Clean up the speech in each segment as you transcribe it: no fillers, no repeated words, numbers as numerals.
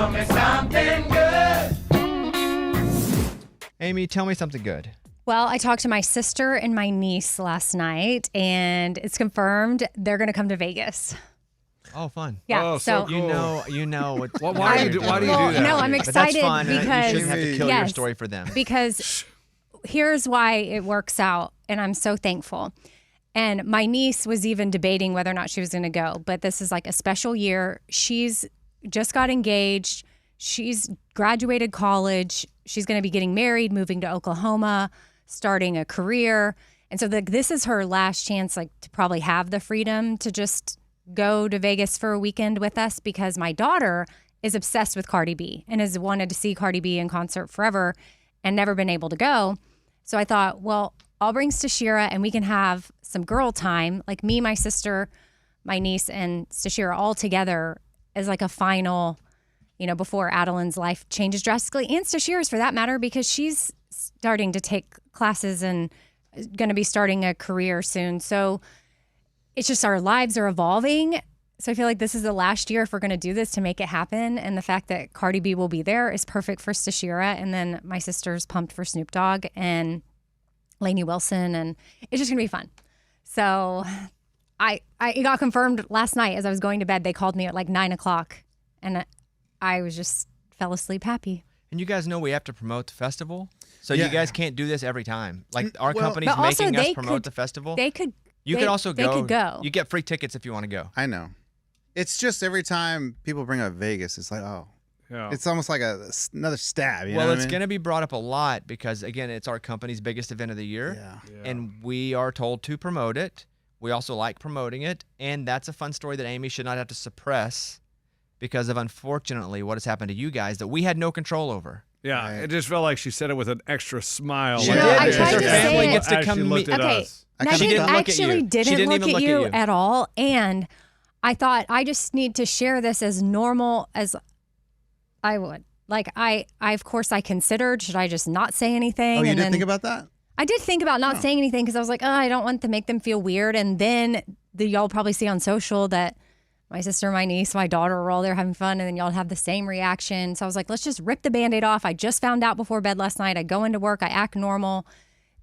Tell me something good. Amy, tell me something good. Well, I talked to my sister and my niece last night, and it's confirmed they're going to come to Vegas. Oh, fun. Yeah, Oh, so so cool. You know what. Well, why do you do that? No, I'm But that's excited fun. because You shouldn't have to kill your yes, story for them. Because here's why it works out, and I'm so thankful. And my niece was even debating whether or not she was going to go, but this is like a special year. She's just got engaged. She's graduated college. She's going to be getting married, moving to Oklahoma, starting a career. And so this is her last chance, like, to probably have the freedom to just go to Vegas for a weekend with us, because my daughter is obsessed with Cardi B and has wanted to see Cardi B in concert forever and never been able to go. So I thought, well, I'll bring Stashira and we can have some girl time, like me, my sister, my niece, and Stashira all together as like a final, before Adeline's life changes drastically, and Stashira's for that matter, because she's starting to take classes and going to be starting a career soon. So it's just our lives are evolving. So I feel like this is the last year if we're going to do this to make it happen. And the fact that Cardi B will be there is perfect for Stashira. And then my sister's pumped for Snoop Dogg and Lainey Wilson. And it's just going to be fun. So it got confirmed last night as I was going to bed. They called me at like 9 o'clock and I was just fell asleep happy. And you guys know we have to promote the festival. So you guys can't do this every time. Like our company's but also making us they promote could- the festival. They could. You could also go. They could go. You get free tickets if you want to go. I know. It's just every time people bring up Vegas, it's like, it's almost like another stab. Well, it's going to be brought up a lot because, again, it's our company's biggest event of the year. Yeah. And we are told to promote it. We also like promoting it. And that's a fun story that Amy should not have to suppress because of, unfortunately, what has happened to you guys that we had no control over. Yeah, Right. it just felt like she said it with an extra smile. She like, did. I tried her to family say gets it. to come meet Okay. us. And I She didn't look at actually you. didn't She didn't look even at look at you you. at all. And I thought I just need to share this as normal as I would. Like I of course I considered, should I just not say anything? Oh, you and did then think about that? I did think about not saying anything because I was like, oh, I don't want to make them feel weird. And then y'all probably see on social that my sister, my niece, my daughter are all there having fun, and then y'all have the same reaction. So I was like, let's just rip the Band-Aid off. I just found out before bed last night. I go into work, I act normal.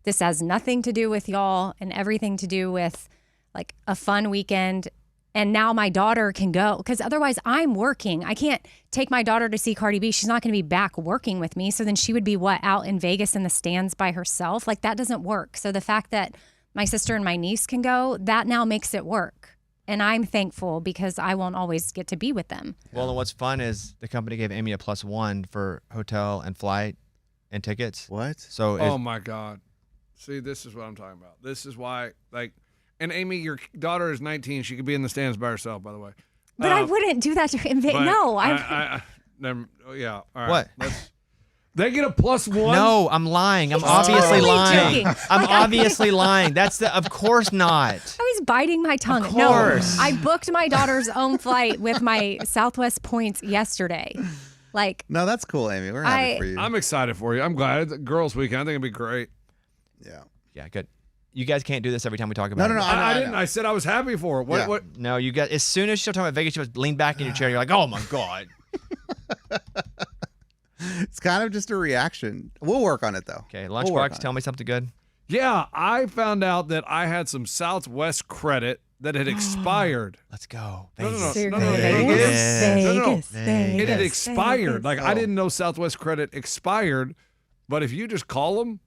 This has nothing to do with y'all and everything to do with like a fun weekend. And now my daughter can go because otherwise I'm working. I can't take my daughter to see Cardi B. She's not going to be back working with me. So then she would be out in Vegas in the stands by herself? Like that doesn't work. So the fact that my sister and my niece can go, that now makes it work. And I'm thankful because I won't always get to be with them. Well, and what's fun is the company gave Amy a +1 for hotel and flight and tickets. What? So Oh my God. See, this is what I'm talking about. This is why, and Amy, your daughter is 19. She could be in the stands by herself, by the way. But I wouldn't do that to him. But No, yeah. All right. What? They get a +1? No, I'm lying. I'm He's obviously totally lying. joking. I'm Like, obviously lying. Of course not. I was biting my tongue. Of course. No, I booked my daughter's own flight with my Southwest points yesterday. Like, No, that's cool, Amy. We're happy for you. I'm excited for you. I'm glad. It's a girls' weekend. I think it'd be great. yeah. Yeah, good. You guys can't do this every time we talk about it. No. I didn't. I said I was happy for it. What? Yeah. What? No, you got. As soon as she'll talk about Vegas, you'll lean back in your chair. You're like, oh my God. It's kind of just a reaction. We'll work on it, though. Okay, We'll work Lunchbox, on tell me something good. Yeah, I found out that I had some Southwest credit that had expired. Let's go. No, no, no. Vegas. No, no, no, no, Vegas, no, no. Vegas, Vegas. It had Vegas, expired. Vegas. Like I didn't know Southwest credit expired, but if you just call them,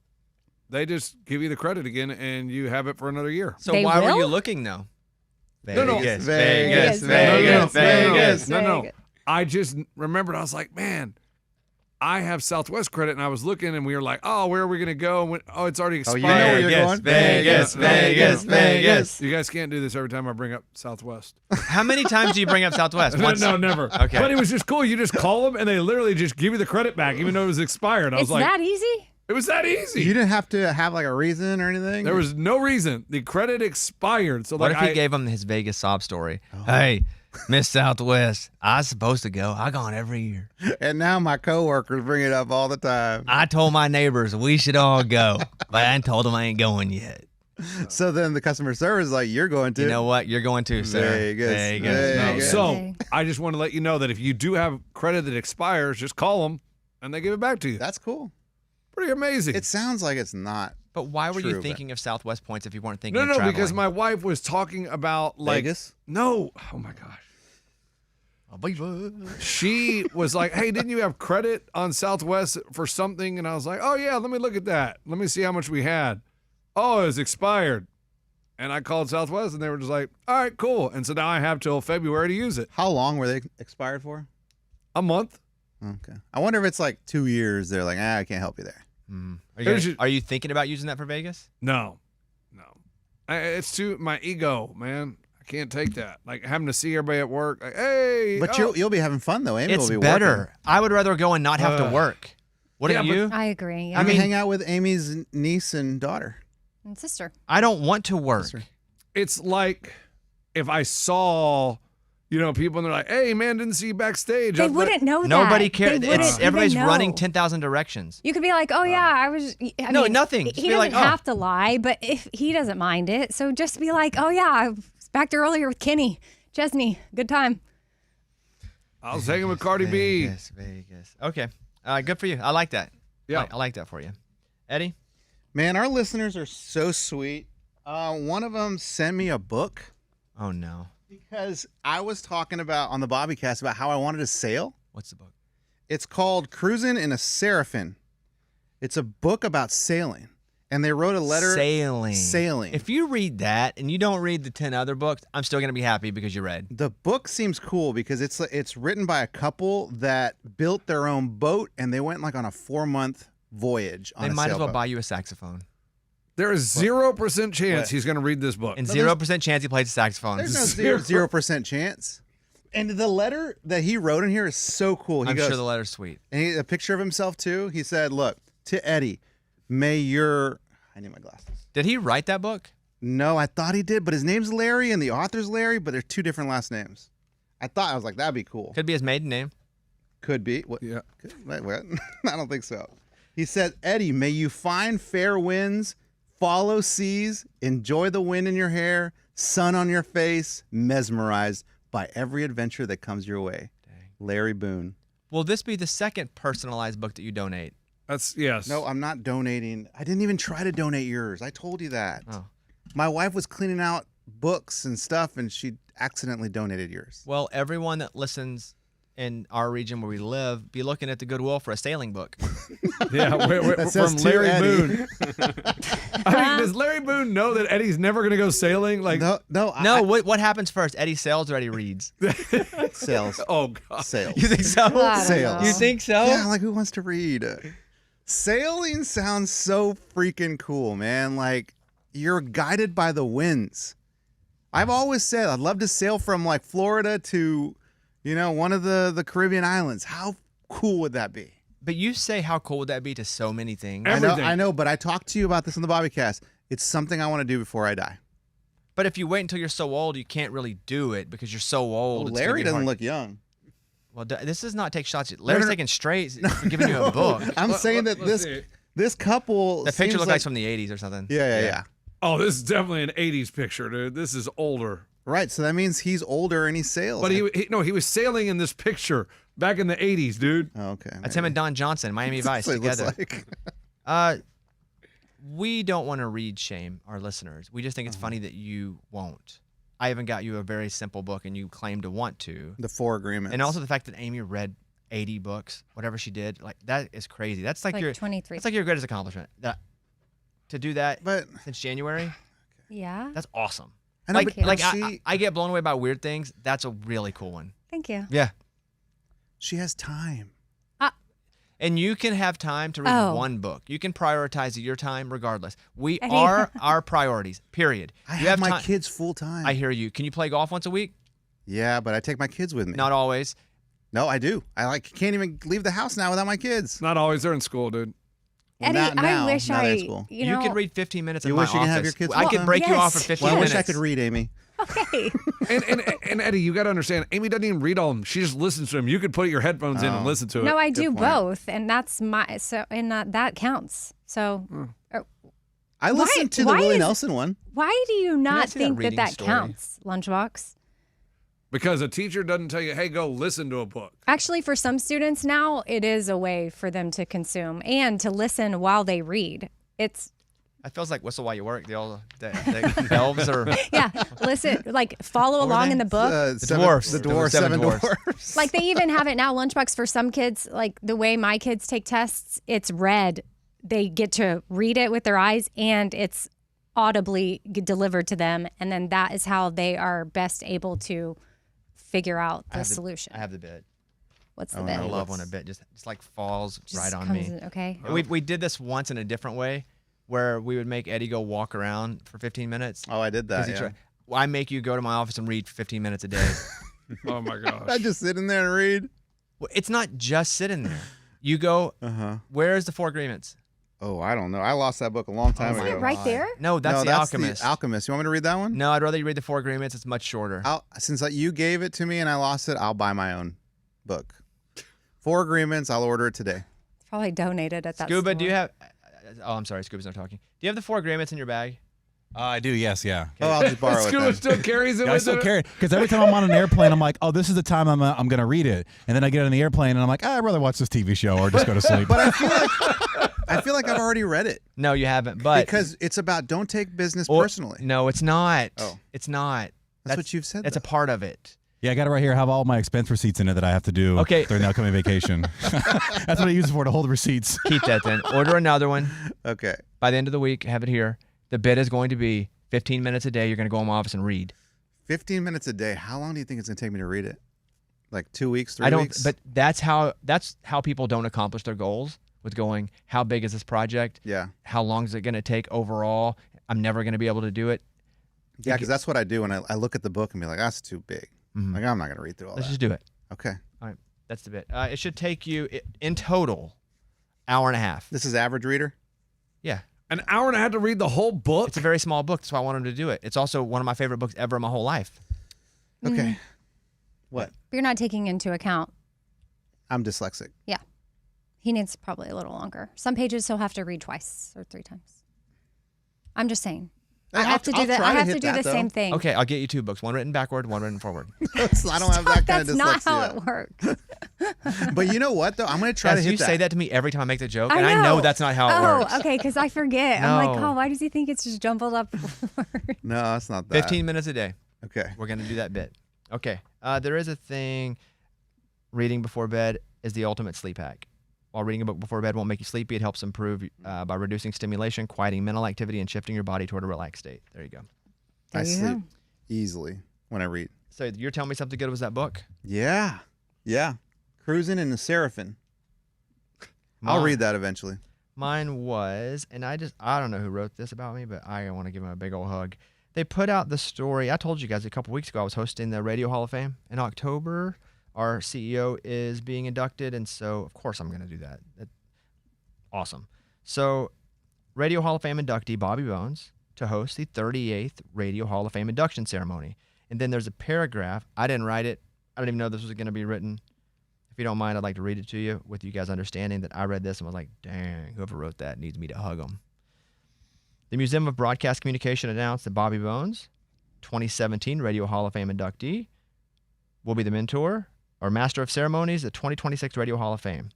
they just give you the credit again, and you have it for another year. So They why were will? you looking though? No, no. Vegas, Vegas, Vegas, Vegas, Vegas. No. I just remembered. I was like, man, I have Southwest credit, and I was looking, and we were like, oh, where are we gonna go? And it's already Oh, expired. you know where you're going? Vegas, Vegas, Vegas. You guys can't do this every time I bring up Southwest. How many times do you bring up Southwest? Once? No, never. Okay. But it was just cool. You just call them, and they literally just give you the credit back, even though it was expired. I was It's like, that easy? it was that easy. You didn't have to have like a reason or anything? There was no reason. The credit expired. So What like if he gave him his Vegas sob story? Oh. Hey, Miss Southwest, I was supposed to go. I gone every year. And now my coworkers bring it up all the time. I told my neighbors we should all go, but I ain't told them I ain't going yet. So then the customer service is like, you're going to. You know what? You're going to, sir. Vegas. So I just want to let you know that if you do have credit that expires, just call them and they give it back to you. That's cool. Pretty amazing. It sounds like it's not. But why were you True, thinking of Southwest points if you weren't thinking of No, traveling? because my wife was talking about like Vegas? No. Oh my gosh. She was like, hey, didn't you have credit on Southwest for something? And I was like, oh, yeah, let me look at that. Let me see how much we had. Oh, it was expired. And I called Southwest, and they were just like, all right, cool. And so now I have till February to use it. How long were they expired for? A month. Okay. I wonder if it's like 2 years. They're like, I can't help you there. Are you thinking about using that for Vegas? No. It's too my ego, man. I can't take that. Like having to see everybody at work. Like, hey. But you'll be having fun, though. Amy It's will be better. working. I would rather go and not have to work. Wouldn't you? I agree. I mean, hang out with Amy's niece and daughter. And sister. I don't want to work. Sister. It's like if I saw, people and they're like, hey, man, didn't see you backstage. They wouldn't know that. Nobody cares. They wouldn't Everybody's even running know. 10,000 directions. You could be like, oh, yeah, I was. I No, mean, nothing. Just He be doesn't like, oh. have to lie, but if he doesn't mind it. So just be like, oh, yeah, I was back there earlier with Kenny Chesney. Good time. I was hanging with Cardi B. Vegas. Okay. Good for you. I like that. Yeah. I like that for you. Eddie? Man, our listeners are so sweet. One of them sent me a book Oh, no. because I was talking about on the Bobbycast about how I wanted to sail. What's the book? It's called Cruising in a Seraphin. It's a book about sailing. And they wrote a letter. Sailing. If you read that and you don't read the 10 other books, I'm still going to be happy because you read. The book seems cool because it's written by a couple that built their own boat and they went like on a 4-month voyage on They a might as well sailboat. buy you a saxophone. There is 0% chance What? he's going to read this book. And 0% chance he plays the saxophone. There's no 0% chance. And the letter that he wrote in here is so cool. He I'm goes, sure the letter's sweet. and a picture of himself too. He said, look, to Eddie, I need my glasses. Did he write that book? No, I thought he did, but his name's Larry and the author's Larry, but they're 2 different last names. I was like, that'd be cool. Could be his maiden name. Could be. What? Yeah. What? I don't think so. He said, Eddie, may you find fair winds, follow seas, enjoy the wind in your hair, sun on your face, mesmerized by every adventure that comes your way. Dang. Larry Boone. Will this be the second personalized book that you donate? Yes. No, I'm not donating. I didn't even try to donate yours. I told you that. Oh. My wife was cleaning out books and stuff, and she accidentally donated yours. Well, everyone that listens in our region where we live, be looking at the Goodwill for a sailing book. Yeah, That says from to Larry Eddie. Boone. I mean, does Larry Boone know that Eddie's never going to go sailing? Like, No. No, what happens first? Eddie sails or Eddie reads? Sales. oh God. Sales. You think so? I don't Sales. know. You think so? Yeah, like who wants to read? Sailing sounds so freaking cool, man. Like you're guided by the winds. I've always said I'd love to sail from like Florida to, one of the Caribbean islands. How cool would that be? But you say how cool would that be to so many things? Everything. I know, but I talked to you about this on the Bobbycast. It's something I want to do before I die. But if you wait until you're so old, you can't really do it because you're so old. It's gonna Larry be doesn't hard. look young. Well, this is not take shots. Larry's no. taking straight for giving you a book. I'm saying that let's see. this couple. The picture seems looks like from the 80s or something. Yeah. Oh, this is definitely an 80s picture, dude. This is older. Right. So that means he's older and he sails. But he was sailing in this picture back in the 80s, dude. Oh, okay. That's him and Don Johnson, Miami Vice That's what it looks together. like. We don't want to read shame our listeners. We just think it's funny that you won't. I even got you a very simple book, and you claim to want to. The 4 agreements. And also the fact that Amy read 80 books, whatever she did, like that is crazy. That's like, your 23. That's like your greatest accomplishment. To do that But since January, Yeah. that's awesome. I know, Like, but like she, I get blown away by weird things. That's a really cool one. Thank you. Yeah. she has time. And you can have time to read Oh. one book. You can prioritize your time regardless. We Eddie. are our priorities, period. I You have my time. kids full time. I hear you. Can you play golf once a week? Yeah, but I take my kids with me. Not always. No, I do. I can't even leave the house now without my kids. Not always. They're in school, dude. Well, Eddie, not now. I wish Now they're in I, school. You could read 15 minutes in You my wish you could office. have your kids I full could time? break you off Yes. for 15 Well, I minutes. wish I could read, Amy. Okay. And Eddie, you got to understand, Amy doesn't even read all of them. She just listens to them. You could put your headphones in and listen to it. No, I do point. both, and that's my that counts. So I listened to the Willie Nelson one. Why do you not see that think that reading story? counts, Lunchbox? Because a teacher doesn't tell you, hey, go listen to a book. Actually, for some students now, it is a way for them to consume and to listen while they read. It feels like Whistle While You Work. The elves are yeah, listen, like follow along in the book. the dwarfs. The dwarfs, seven dwarfs. Like they even have it now, Lunchbox, for some kids, like the way my kids take tests, it's read. They get to read it with their eyes and it's audibly delivered to them. And then that is how they are best able to figure out the solution. I have the bit. What's the I bit? love when a bit just like falls Just right on comes me. in- okay. We did this once in a different way where we would make Eddie go walk around for 15 minutes. Oh, I did 'Cause that. he Yeah. I make you go to my office and read for 15 minutes a day. Oh, my gosh. I just sit in there and read. Well, it's not just sitting there. You go, where's the Four Agreements? Oh, I don't know. I lost that book a long time ago. Right there? No, that's No, The Alchemist. The Alchemist. You want me to read that one? No, I'd rather you read the Four Agreements. It's much shorter. Since you gave it to me and I lost it, I'll buy my own book. Four Agreements. I'll order it today. It's probably donated at that Scuba, store. do you have... Oh, I'm sorry. Scuba's not talking. Do you have the Four Agreements in your bag? I do, yes, yeah. Oh, I'll just borrow it Scuba then. still carries it I with still him. carry it because every time I'm on an airplane, I'm like, oh, this is the time I'm going to read it. And then I get on the airplane and I'm like, I'd rather watch this TV show or just go to sleep. But I feel like I've already read it. No, you haven't. But Because it's about don't take business Or- personally. No, it's not. Oh. It's not. That's what you've said, It's a though. part of it. Yeah, I got it right here. I have all my expense receipts in it that I have to do Okay. during the upcoming vacation. That's what I use it for, to hold the receipts. Keep that then. Order another one. Okay. By the end of the week, have it here. The bid is going to be 15 minutes a day. You're going to go in my office and read. 15 minutes a day. How long do you think it's going to take me to read it? Like 2 weeks, 3 I don't, weeks? but that's how people don't accomplish their goals with going, how big is this project? Yeah. How long is it going to take overall? I'm never going to be able to do it. Yeah, because that's what I do when I look at the book and be like, that's too big. Like, I'm not going to read through all Let's that. just do it. Okay. All right. That's the bit. It should take you, in total, hour and a half. This is average reader? Yeah. An hour and a half to read the whole book? It's a very small book. That's why I wanted to do it. It's also one of my favorite books ever in my whole life. Okay. What? You're not taking into account. I'm dyslexic. Yeah. He needs probably a little longer. Some pages he'll have to read twice or 3 times. I'm just saying. Hey, I have to do I'll that. try I to have hit to do that, the though. same thing. Okay, I'll get you 2 books. One written backward, one written forward. I don't have that kind That's of dyslexia. not how it works. But you know what, though? I'm going to try to Guys, hit you that. say that to me every time I make the joke, I and I know know. that's not how it works. Oh, okay, because I forget. I'm like, No. oh, why does he think it's just jumbled up? No, that's not that. 15 minutes a day. Okay. We're going to do that bit. Okay. There is a thing, reading before bed is the ultimate sleep hack. While reading a book before bed won't make you sleepy, it helps improve by reducing stimulation, quieting mental activity, and shifting your body toward a relaxed state. There you go. I There you sleep go. easily when I read. So you're telling me something good was that book? Yeah. Yeah. Cruising in the Seraphim. I'll Mine- read that eventually. Mine was, and I don't know who wrote this about me, but I want to give him a big old hug. They put out the story. I told you guys a couple weeks ago I was hosting the Radio Hall of Fame in October. Our CEO is being inducted, and so of course I'm going to do that. Awesome. So, Radio Hall of Fame inductee Bobby Bones to host the 38th Radio Hall of Fame induction ceremony. And then there's a paragraph. I didn't write it. I don't even know this was going to be written. If you don't mind, I'd like to read it to you with you guys understanding that I read this and was like, dang, whoever wrote that needs me to hug them. The Museum of Broadcast Communication announced that Bobby Bones, 2017 Radio Hall of Fame inductee, will be the mentor or master of ceremonies at 2026 Radio Hall of Fame.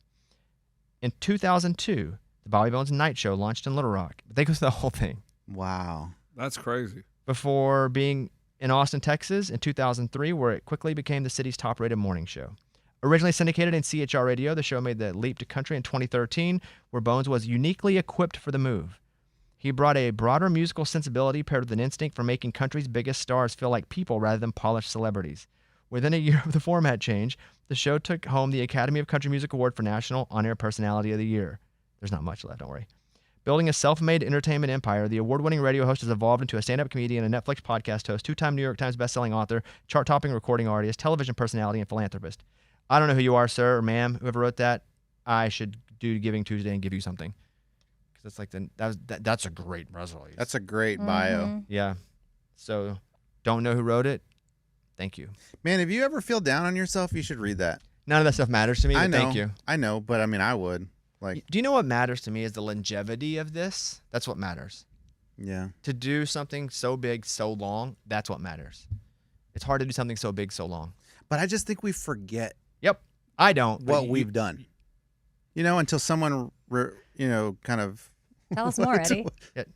In 2002, the Bobby Bones Night Show launched in Little Rock. They go through the whole thing. Wow. That's crazy. Before being in Austin, Texas in 2003, where it quickly became the city's top-rated morning show. Originally syndicated in CHR Radio, the show made the leap to country in 2013, where Bones was uniquely equipped for the move. He brought a broader musical sensibility paired with an instinct for making country's biggest stars feel like people rather than polished celebrities. Within a year of the format change, the show took home the Academy of Country Music Award for National On-Air Personality of the Year. There's not much left, don't worry. Building a self-made entertainment empire, the award-winning radio host has evolved into a stand-up comedian, a Netflix podcast host, 2-time New York Times bestselling author, chart-topping recording artist, television personality, and philanthropist. I don't know who you are, sir or ma'am, whoever wrote that. I should do Giving Tuesday and give you something. Because it's like that's a great resolution. That's a great bio. Yeah. So, don't know who wrote it. Thank you. Man, if you ever feel down on yourself, you should read that. None of that stuff matters to me, but I know. thank you. I know, but I mean, I would. Like, Do you know what matters to me is the longevity of this? That's what matters. Yeah. To do something so big, so long, that's what matters. It's hard to do something so big, so long. But I just think we forget Yep. I don't. what we've done. You know, until someone, kind of. Tell us more, Eddie.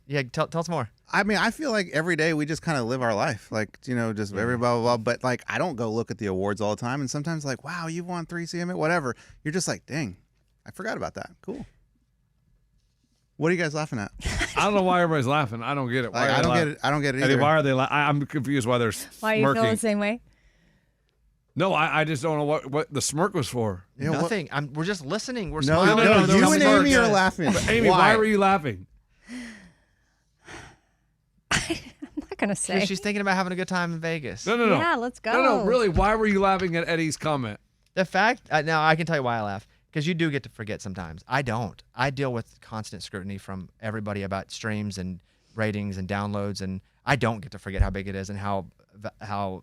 Yeah, tell us more. I mean, I feel like every day we just kind of live our life, like, just every blah, blah, blah. But, like, I don't go look at the awards all the time. And sometimes, like, wow, you won 3 CMA, whatever. You're just like, dang, I forgot about that. Cool. What are you guys laughing at? I don't know why everybody's laughing. I don't get it. Like, I don't get it. I don't get it Eddie, either. why are they laughing? I'm confused why they're Why you smirking. feel the same way? No, I just don't know what the smirk was for. Yeah, what- Nothing. We're just listening. We're No, smiling. no, you no, and smirk. Amy are laughing. Amy, why were you laughing? I'm not gonna say. She's thinking about having a good time in Vegas. No. Yeah, let's go. No, really. Why were you laughing at Eddie's comment? The fact, now I can tell you why I laugh. Because you do get to forget sometimes. I don't. I deal with constant scrutiny from everybody about streams and ratings and downloads, and I don't get to forget how big it is and how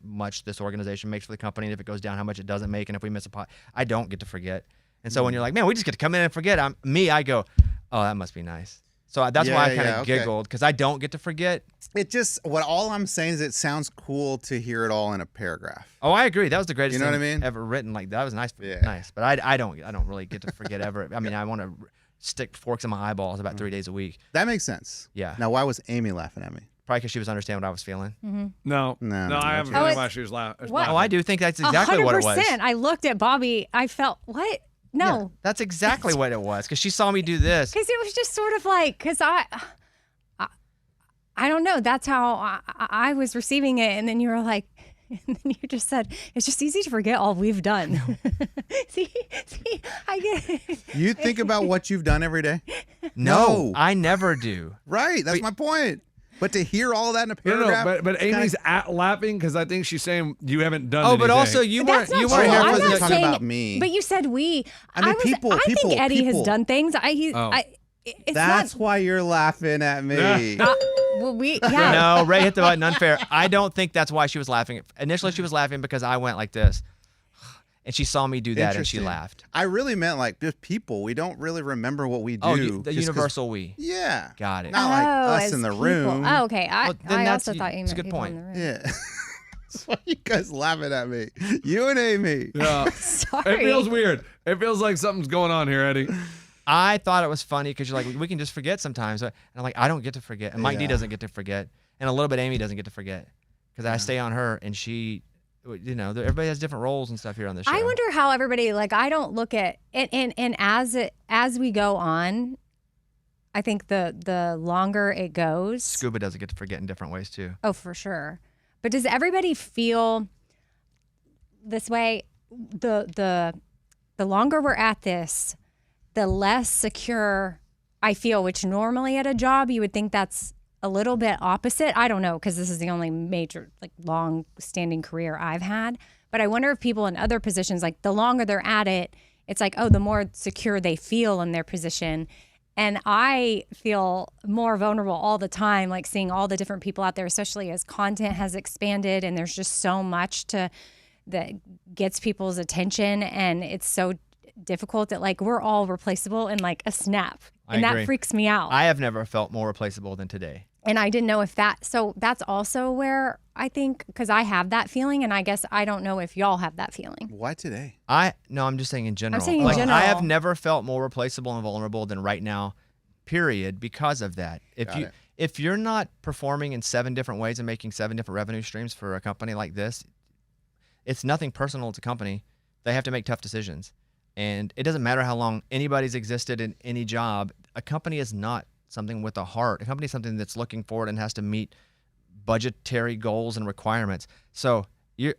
much this organization makes for the company, and if it goes down, how much it doesn't make, and if we miss a pot. I don't get to forget. And so when you're like, man, we just get to come in and forget, I go, oh, that must be nice. So that's why I kind of giggled, because I don't get to forget. It just, all I'm saying is it sounds cool to hear it all in a paragraph. Oh, I agree. That was the greatest You know thing what I mean? ever written. Like, that was nice. Yeah. Nice. But I don't really get to forget ever. I mean, I want to stick forks in my eyeballs about 3 days a week. That makes sense. Yeah. Now, why was Amy laughing at me? Probably because she was understanding what I was feeling. No, No, I have a Oh, feeling it's- why she was laughing. What? Oh, I do think that's exactly what it was. 100%. I looked at Bobby. I felt, what? Yeah, No. that's exactly what it was. Because she saw me do this. Because it was just sort of like, because I don't know. That's how I was receiving it. And then you were like, and then you just said, it's just easy to forget all we've done. see, I get it. You think about what you've done every day? No, I never do. Right. That's my point. But to hear all that in a No, paragraph. but Amy's laughing because I think she's saying you haven't done Oh, anything. but also you That's weren't not here true. for I'm the not talking saying, about me. But you said we. I mean, people, I think Eddie people. has done things. It's That's not. why you're laughing at me. Well, yeah. No, Ray hit the button. Unfair. I don't think that's why she was laughing. Initially, she was laughing because I went like this, and she saw me do that, and she Interesting. laughed. I really meant like just people. We don't really remember what we do. Oh, the just 'cause- universal we. Yeah. Got it. Not like us as in the people. room. Oh, okay. I then also thought you it's meant a good people point. in the room. Yeah. That's why you guys laughing at me. You and Amy. Yeah. Sorry. It feels weird. It feels like something's going on here, Eddie. I thought it was funny because you're like, we can just forget sometimes. And I'm like, I don't get to forget. And Mike D Yeah. doesn't get to forget. And a little bit Amy doesn't get to forget. Because I stay on her and she, everybody has different roles and stuff here on the show. I wonder how everybody, like, I don't look at and as we go on, I think the longer it goes. Scuba doesn't get to forget in different ways too. Oh, for sure. But does everybody feel this way? The longer we're at this, the less secure I feel, which normally at a job you would think that's a little bit opposite. I don't know, because this is the only major, like, long-standing career I've had. But I wonder if people in other positions, like, the longer they're at it, it's like, oh, the more secure they feel in their position. And I feel more vulnerable all the time, like seeing all the different people out there, especially as content has expanded and there's just so much that gets people's attention, and it's so difficult that, like, we're all replaceable in like a snap. I And agree. that freaks me out. I have never felt more replaceable than today. And I didn't know if so that's also where I think, because I have that feeling, and I guess I don't know if y'all have that feeling. Why today? No, I'm just saying in general. saying in Like, general. I have never felt more replaceable and vulnerable than right now, period, because of that. If you're not performing in 7 different ways and making 7 different revenue streams for a company like this, it's nothing personal to the company. They have to make tough decisions. And it doesn't matter how long anybody's existed in any job. A company is not something with a heart. A company is something that's looking forward and has to meet budgetary goals and requirements. So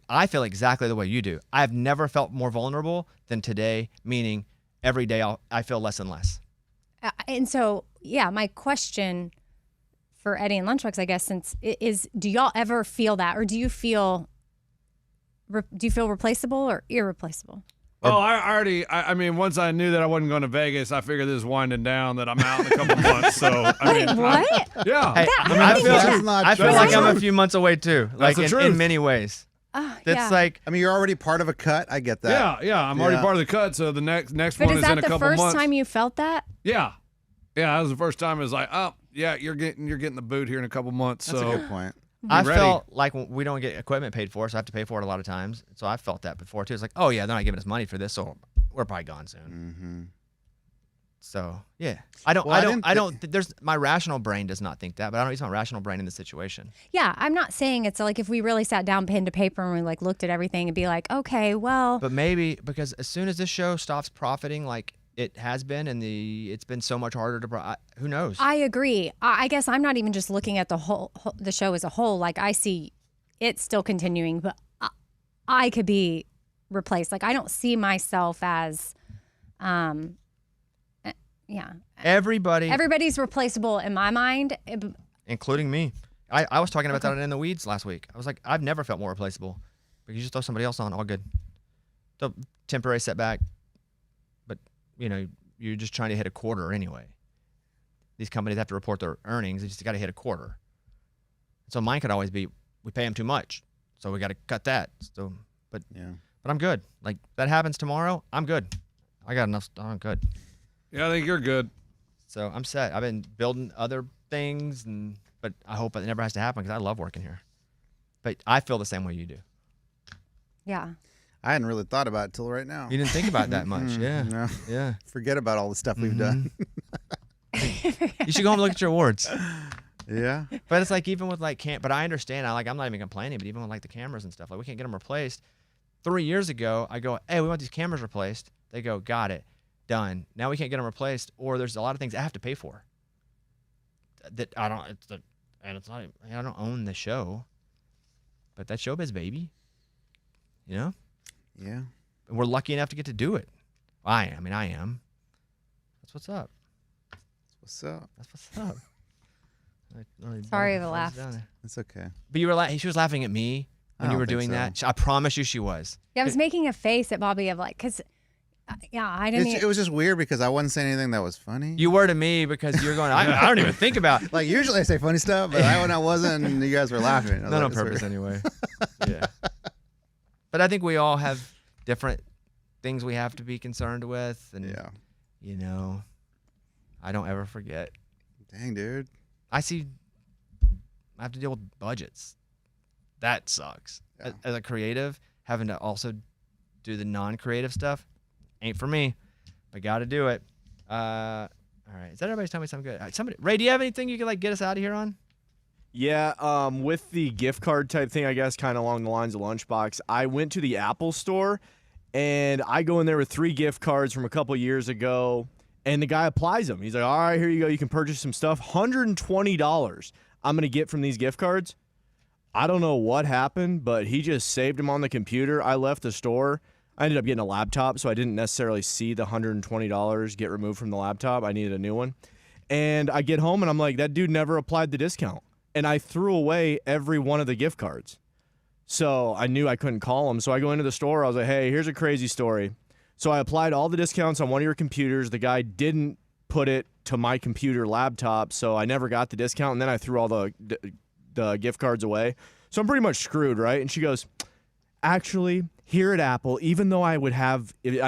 I feel exactly the way you do. I've never felt more vulnerable than today, meaning every day I feel less and less. And so, yeah, my question for Eddie and Lunchbox, I guess, is do y'all ever feel that, or do you feel replaceable or irreplaceable? Oh, I mean, once I knew that I wasn't going to Vegas, I figured this is winding down, that I'm out in a couple months. So, I mean, What? yeah. Hey, I think that's not I feel true. like I'm a That's few months away too, like the in truth. many ways. Oh, That's yeah. like, I mean, you're already part of a cut. I get that. Yeah. I'm already Yeah. part of the cut. So the next But one is is in that a the couple first months. time you felt that? Yeah. That was the first time. It was like, oh, yeah, you're getting the boot here in a couple months. That's so a good point. I ready. felt like we don't get equipment paid for, so I have to pay for it a lot of times. So I felt that before too. It's like, oh yeah, they're not giving us money for this, so we're probably gone soon. Mm-hmm. So yeah, I don't. There's my rational brain does not think that, but I don't use my rational brain in the situation. Yeah, I'm not saying it's like if we really sat down pen to paper and we like looked at everything and be like, okay, well. But maybe because as soon as this show stops profiting, like it has been, and it's been so much harder to. Who knows? I agree. I guess I'm not even just looking at the show as a whole. Like I see it still continuing, but I could be replaced. Like I don't see myself as, yeah. Everybody's replaceable in my mind. Including me. I was talking about that in the weeds last week. I was like, I've never felt more replaceable. Because you just throw somebody else on, all good. The temporary setback, but you're just trying to hit a quarter anyway. These companies have to report their earnings. They just got to hit a quarter. So mine could always be, we pay them too much, so we got to cut that. So, but I'm good. Like that happens tomorrow, I'm good. I got enough. I'm good. Yeah, I think you're good. So I'm set. I've been building other things, but I hope it never has to happen because I love working here. But I feel the same way you do. Yeah. I hadn't really thought about it till right now. You didn't think about that much. Yeah. No. Yeah. Forget about all the stuff we've done. You should go home and look at your awards. Yeah. But it's like even with like but I understand. I'm not even complaining. But even with like the cameras and stuff, like we can't get them replaced. 3 years ago, I go, hey, we want these cameras replaced. They go, got it, done. Now we can't get them replaced, or there's a lot of things I have to pay for. That I don't. It's not. I don't own the show. But that showbiz, baby. Yeah. And we're lucky enough to get to do it. I am. That's what's up. That's what's up. Sorry the laugh. It's okay. But you were she was laughing at me when you were doing that. I promise you she was. Yeah, I was making a face at Bobby of like, because, I didn't. It was just weird because I wasn't saying anything that was funny. You were to me because you're going, I don't even think about. Like usually I say funny stuff, but when I wasn't, and you guys were laughing. Not on purpose anyway. Yeah. But I think we all have different things we have to be concerned with. And, I don't ever forget. Dang, dude. I have to deal with budgets. That sucks. Yeah. As a creative, having to also do the non-creative stuff ain't for me. But got to do it. All right. Is that everybody's telling me something good? Ray, do you have anything you could get us out of here on? Yeah, with the gift card type thing, I guess, kind of along the lines of Lunchbox, I went to the Apple store, and I go in there with 3 gift cards from a couple years ago, and the guy applies them. He's like, all right, here you go. You can purchase some stuff. $120 I'm going to get from these gift cards. I don't know what happened, but he just saved them on the computer. I left the store. I ended up getting a laptop, so I didn't necessarily see the $120 get removed from the laptop. I needed a new one. And I get home, and I'm like, that dude never applied the discount. And I threw away every one of the gift cards. So I knew I couldn't call him. So I go into the store. I was like, hey, here's a crazy story. So I applied all the discounts on one of your computers. The guy didn't put it to my computer laptop, so I never got the discount. And then I threw all the gift cards away. So I'm pretty much screwed, right? And she goes, actually, here at Apple, even though I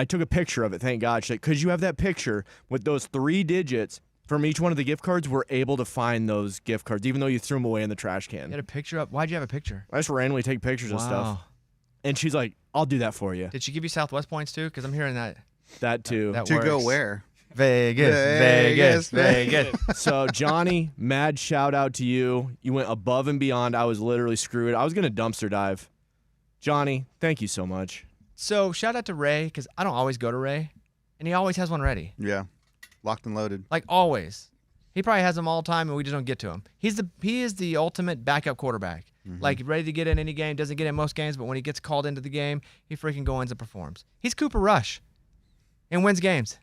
took a picture of it, thank God. She's like, because you have that picture with those 3 digits, from each one of the gift cards, we're able to find those gift cards, even though you threw them away in the trash can. You had a picture up? Why'd you have a picture? I just randomly take pictures of stuff. And she's like, I'll do that for you. Did she give you Southwest points too? Because I'm hearing that. That too. That to works. go where? Vegas. So, Johnny, mad shout out to you. You went above and beyond. I was literally screwed. I was going to dumpster dive. Johnny, thank you so much. So, shout out to Ray, because I don't always go to Ray, and he always has one ready. Yeah. Locked and loaded. Like always. He probably has them all the time, and we just don't get to him. He is the ultimate backup quarterback. Mm-hmm. Like, ready to get in any game. Doesn't get in most games, but when he gets called into the game, he freaking goes and performs. He's Cooper Rush and wins games.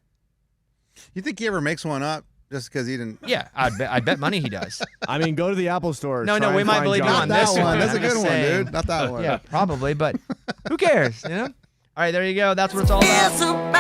You think he ever makes one up just because he didn't? Yeah, I bet money he does. I mean, go to the Apple store. No, try we and might find believe you Johnny. on Not this that one. one. That's a I'm good just one, saying. dude. Not that one. Yeah, probably, but who cares, All right, there you go. That's what it's all about.